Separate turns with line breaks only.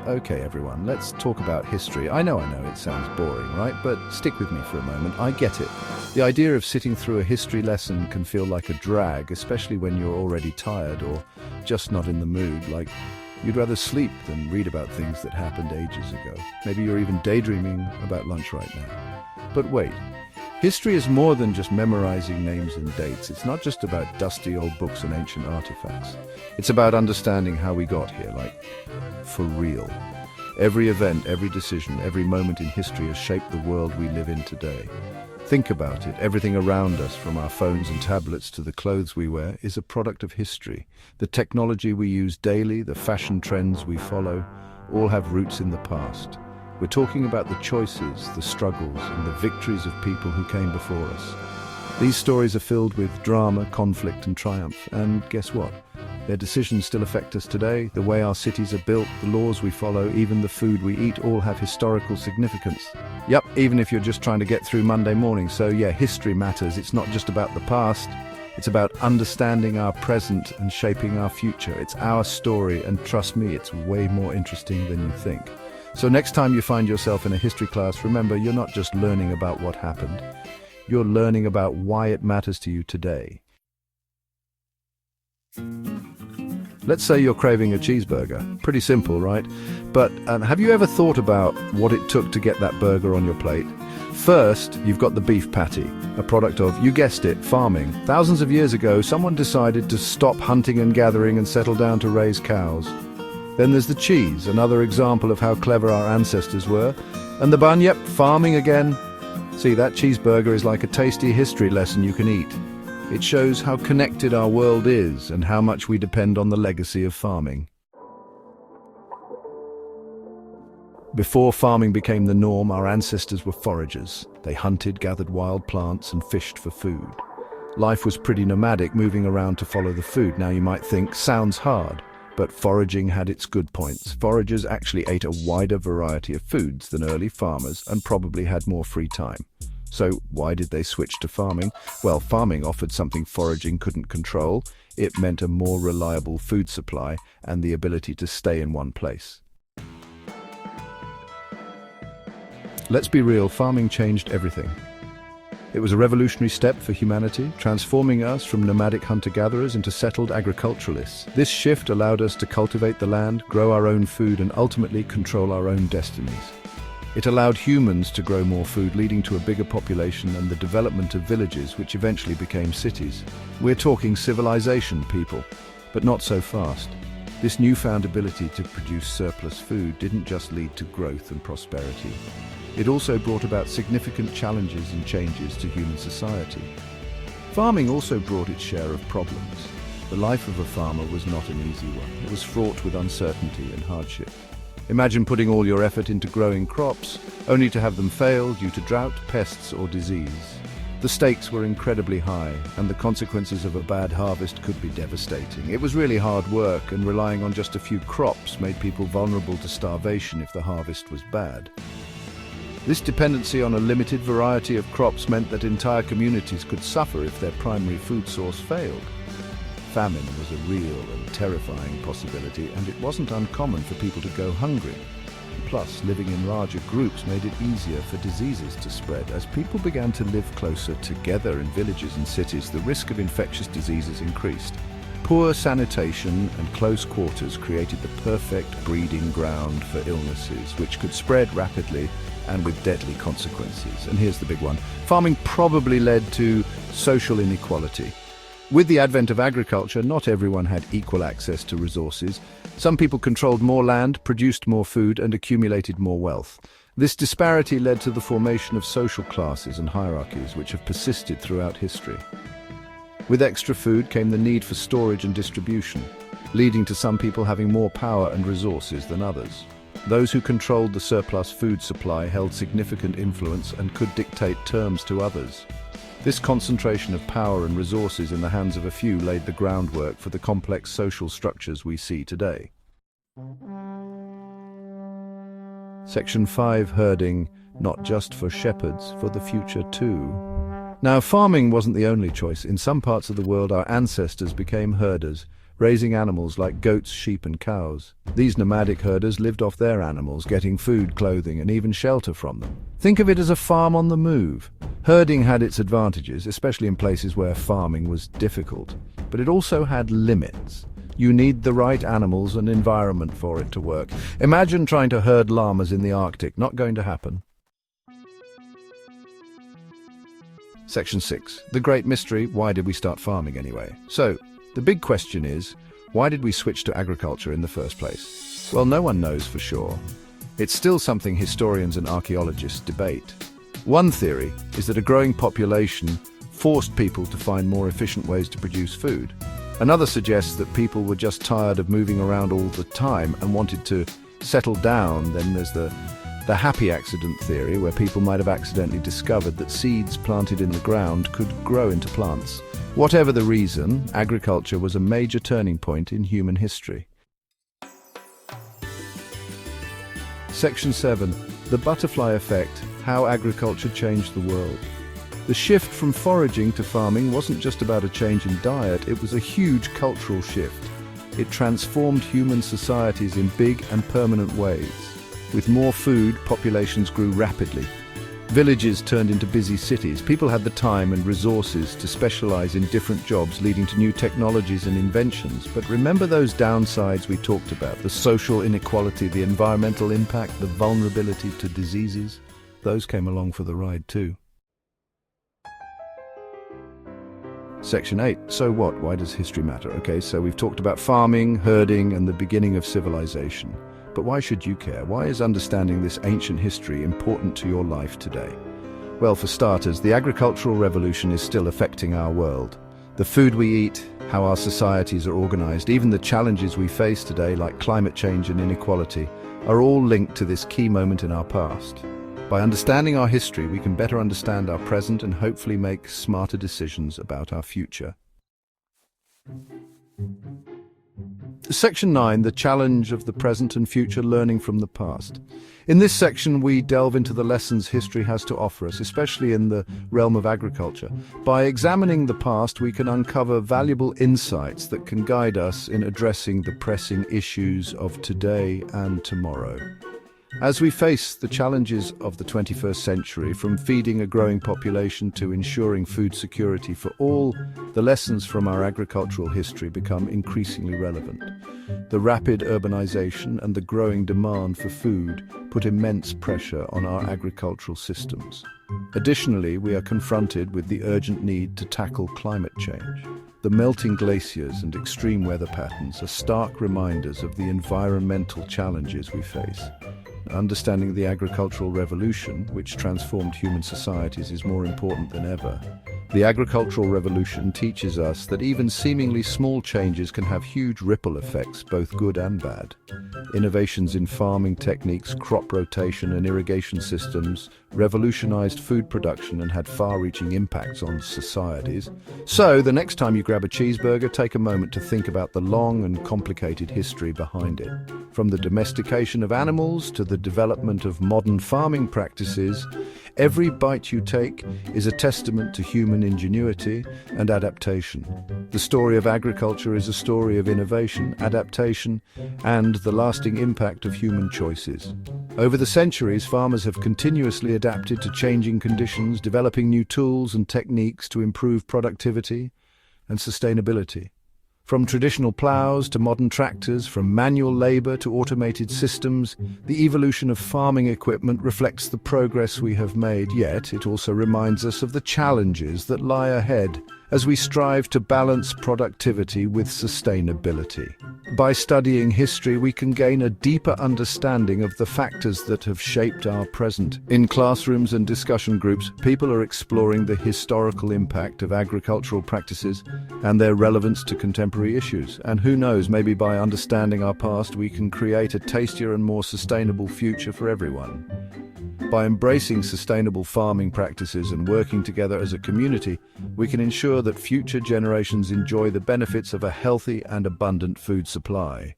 Okay, everyone, let's talk about history. I know, it sounds boring, right? But stick with me for a moment. I get it. The idea of sitting through a history lesson can feel like a drag, especially when you're already tired or just not in the mood, like you'd rather sleep than read about things that happened ages ago. Maybe you're even daydreaming about lunch right now. But wait. History is more than just memorizing names and dates. It's not just about dusty old books and ancient artifacts. It's about understanding how we got here, like, for real. Every event, every decision, every moment in history has shaped the world we live in today. Think about it. Everything around us, from our phones and tablets to the clothes we wear, is a product of history. The technology we use daily, the fashion trends we follow, all have roots in the past. We're talking about the choices, the struggles, and the victories of people who came before us. These stories are filled with drama, conflict, and triumph. And guess what? Their decisions still affect us today. The way our cities are built, the laws we follow, even the food we eat, all have historical significance. Yep, even if you're just trying to get through Monday morning. So yeah, history matters. It's not just about the past. It's about understanding our present and shaping our future. It's our story, and trust me, it's way more interesting than you think. So next time you find yourself in a history class, remember, you're not just learning about what happened. You're learning about why it matters to you today. Let's say you're craving a cheeseburger. Pretty simple, right? But have you ever thought about what it took to get that burger on your plate? First, you've got the beef patty, a product of, you guessed it, farming. Thousands of years ago, someone decided to stop hunting and gathering and settle down to raise cows. Then there's the cheese, another example of how clever our ancestors were. And the bun, yep, farming again. See, that cheeseburger is like a tasty history lesson you can eat. It shows how connected our world is and how much we depend on the legacy of farming. Before farming became the norm, our ancestors were foragers. They hunted, gathered wild plants, and fished for food. Life was pretty nomadic, moving around to follow the food. Now you might think, sounds hard. But foraging had its good points. Foragers actually ate a wider variety of foods than early farmers and probably had more free time. So why did they switch to farming? Well, farming offered something foraging couldn't control. It meant a more reliable food supply and the ability to stay in one place. Let's be real, farming changed everything. It was a revolutionary step for humanity, transforming us from nomadic hunter-gatherers into settled agriculturalists. This shift allowed us to cultivate the land, grow our own food, and ultimately control our own destinies. It allowed humans to grow more food, leading to a bigger population and the development of villages, which eventually became cities. We're talking civilization, people, but not so fast. This newfound ability to produce surplus food didn't just lead to growth and prosperity. It also brought about significant challenges and changes to human society. Farming also brought its share of problems. The life of a farmer was not an easy one. It was fraught with uncertainty and hardship. Imagine putting all your effort into growing crops, only to have them fail due to drought, pests, or disease. The stakes were incredibly high, and the consequences of a bad harvest could be devastating. It was really hard work, and relying on just a few crops made people vulnerable to starvation if the harvest was bad. This dependency on a limited variety of crops meant that entire communities could suffer if their primary food source failed. Famine was a real and terrifying possibility, and it wasn't uncommon for people to go hungry. Plus, living in larger groups made it easier for diseases to spread. As people began to live closer together in villages and cities, the risk of infectious diseases increased. Poor sanitation and close quarters created the perfect breeding ground for illnesses, which could spread rapidly and with deadly consequences. And here's the big one. Farming probably led to social inequality. With the advent of agriculture, not everyone had equal access to resources. Some people controlled more land, produced more food, and accumulated more wealth. This disparity led to the formation of social classes and hierarchies, which have persisted throughout history. With extra food came the need for storage and distribution, leading to some people having more power and resources than others. Those who controlled the surplus food supply held significant influence and could dictate terms to others. This concentration of power and resources in the hands of a few laid the groundwork for the complex social structures we see today. Section 5, herding, not just for shepherds, for the future too. Now, farming wasn't the only choice. In some parts of the world, our ancestors became herders, raising animals like goats, sheep, and cows. These nomadic herders lived off their animals, getting food, clothing, and even shelter from them. Think of it as a farm on the move. Herding had its advantages, especially in places where farming was difficult, but it also had limits. You need the right animals and environment for it to work. Imagine trying to herd llamas in the Arctic. Not going to happen. Section 6. The Great Mystery. Why did we start farming anyway? So, the big question is, why did we switch to agriculture in the first place? Well, no one knows for sure. It's still something historians and archaeologists debate. One theory is that a growing population forced people to find more efficient ways to produce food. Another suggests that people were just tired of moving around all the time and wanted to settle down. Then there's the happy accident theory, where people might have accidentally discovered that seeds planted in the ground could grow into plants. Whatever the reason, agriculture was a major turning point in human history. Section 7. The butterfly effect, how agriculture changed the world. The shift from foraging to farming wasn't just about a change in diet, it was a huge cultural shift. It transformed human societies in big and permanent ways. With more food, populations grew rapidly. Villages turned into busy cities. People had the time and resources to specialize in different jobs, leading to new technologies and inventions. But remember those downsides we talked about, the social inequality, the environmental impact, the vulnerability to diseases? Those came along for the ride too. Section 8. So what? Why does history matter? Okay, so we've talked about farming, herding, and the beginning of civilization. But why should you care? Why is understanding this ancient history important to your life today? Well, for starters, the agricultural revolution is still affecting our world. The food we eat, how our societies are organized, even the challenges we face today, like climate change and inequality, are all linked to this key moment in our past. By understanding our history, we can better understand our present and hopefully make smarter decisions about our future. Section 9, the challenge of the present and future, learning from the past. In this section, we delve into the lessons history has to offer us, especially in the realm of agriculture. By examining the past, we can uncover valuable insights that can guide us in addressing the pressing issues of today and tomorrow. As we face the challenges of the 21st century, from feeding a growing population to ensuring food security for all, the lessons from our agricultural history become increasingly relevant. The rapid urbanization and the growing demand for food put immense pressure on our agricultural systems. Additionally, we are confronted with the urgent need to tackle climate change. The melting glaciers and extreme weather patterns are stark reminders of the environmental challenges we face. Understanding the agricultural revolution, which transformed human societies, is more important than ever. The agricultural revolution teaches us that even seemingly small changes can have huge ripple effects, both good and bad. Innovations in farming techniques, crop rotation, and irrigation systems revolutionized food production and had far-reaching impacts on societies. So, the next time you grab a cheeseburger, take a moment to think about the long and complicated history behind it. From the domestication of animals to the development of modern farming practices, every bite you take is a testament to human ingenuity and adaptation. The story of agriculture is a story of innovation, adaptation, and the lasting impact of human choices. Over the centuries, farmers have continuously adapted to changing conditions, developing new tools and techniques to improve productivity and sustainability. From traditional plows to modern tractors, from manual labor to automated systems, the evolution of farming equipment reflects the progress we have made, yet it also reminds us of the challenges that lie ahead as we strive to balance productivity with sustainability. By studying history, we can gain a deeper understanding of the factors that have shaped our present. In classrooms and discussion groups, people are exploring the historical impact of agricultural practices and their relevance to contemporary issues. And who knows, maybe by understanding our past, we can create a tastier and more sustainable future for everyone. By embracing sustainable farming practices and working together as a community, we can ensure that future generations enjoy the benefits of a healthy and abundant food supply.